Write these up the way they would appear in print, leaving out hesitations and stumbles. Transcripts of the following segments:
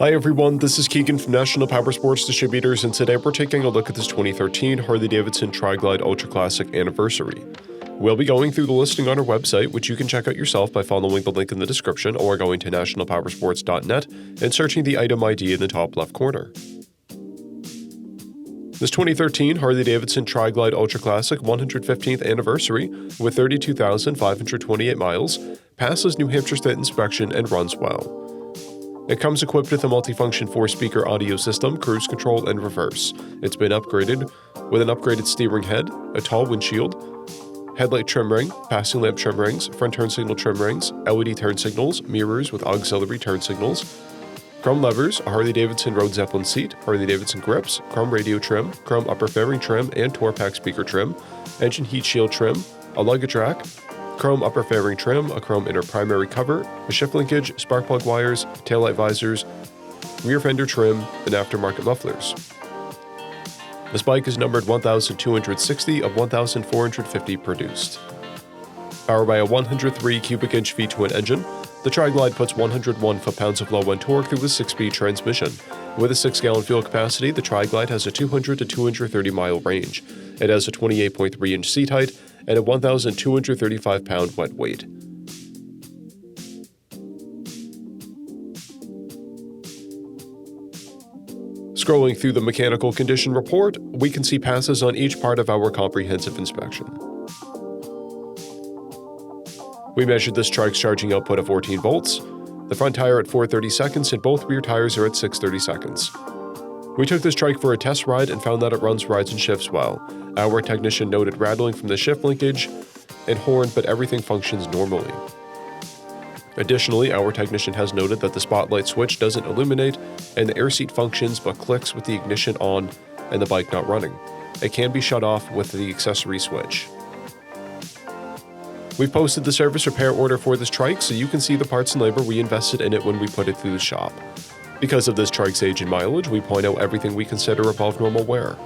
Hi everyone, this is Keegan from National Powersports Distributors, and today we're taking a look at this 2013 Harley-Davidson TRIGLIDE Ultra Classic Anniversary. We'll be going through the listing on our website, which you can check out yourself by following the link in the description or going to nationalpowersports.net and searching the item ID in the top left corner. This 2013 Harley-Davidson TRIGLIDE Ultra Classic 115th Anniversary with 32,528 miles passes New Hampshire State inspection and runs well. It comes equipped with a multifunction 4-speaker audio system, cruise control, and reverse. It's been upgraded with an upgraded steering head, a tall windshield, headlight trim ring, passing lamp trim rings, front turn signal trim rings, LED turn signals, mirrors with auxiliary turn signals, chrome levers, a Harley-Davidson Road Zeppelin seat, Harley-Davidson grips, chrome radio trim, chrome upper fairing trim, and tour pack speaker trim, engine heat shield trim, a luggage rack, chrome upper fairing trim, a chrome inner primary cover, a shift linkage, spark plug wires, taillight visors, rear fender trim, and aftermarket mufflers. This bike is numbered 1,260 of 1,450 produced. Powered by a 103 cubic inch V-twin engine, the TRIGLIDE puts 101 foot-pounds of low-end torque through a 6-speed transmission. With a 6-gallon fuel capacity, the TRIGLIDE has a 200 to 230-mile range. It has a 28.3-inch seat height and a 1,235-pound wet weight. Scrolling through the mechanical condition report, we can see passes on each part of our comprehensive inspection. We measured this trike's charging output at 14 volts, the front tire at 430 seconds, and both rear tires are at 630 seconds. We took this trike for a test ride and found that it runs, rides, and shifts well. Our technician noted rattling from the shift linkage and horn, but everything functions normally. Additionally, our technician has noted that the spotlight switch doesn't illuminate and the air seat functions but clicks with the ignition on and the bike not running. It can be shut off with the accessory switch. We've posted the service repair order for this trike so you can see the parts and labor we invested in it when we put it through the shop. Because of this trike's age and mileage, we point out everything we consider above normal wear.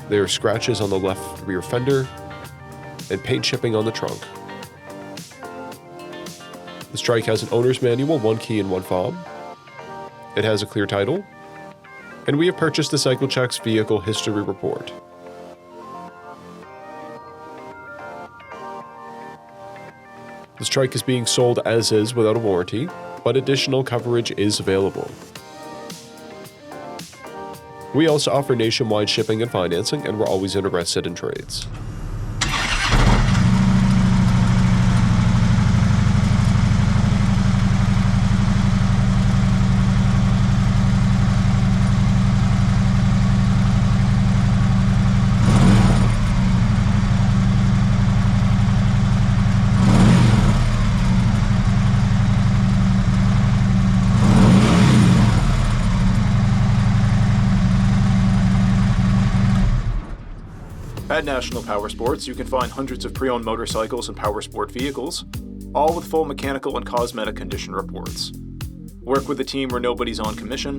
There are scratches on the left rear fender and paint chipping on the trunk. This trike has an owner's manual, 1 key and 1 fob. It has a clear title, and we have purchased the CycleCheck's vehicle history report. This trike is being sold as is without a warranty, but additional coverage is available. We also offer nationwide shipping and financing, and we're always interested in trades. At National Powersports, you can find hundreds of pre-owned motorcycles and powersport vehicles, all with full mechanical and cosmetic condition reports. Work with a team where nobody's on commission,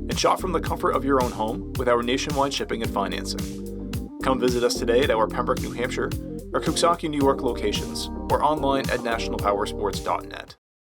and shop from the comfort of your own home with our nationwide shipping and financing. Come visit us today at our Pembroke, New Hampshire, or Coxsackie, New York locations, or online at nationalpowersports.net.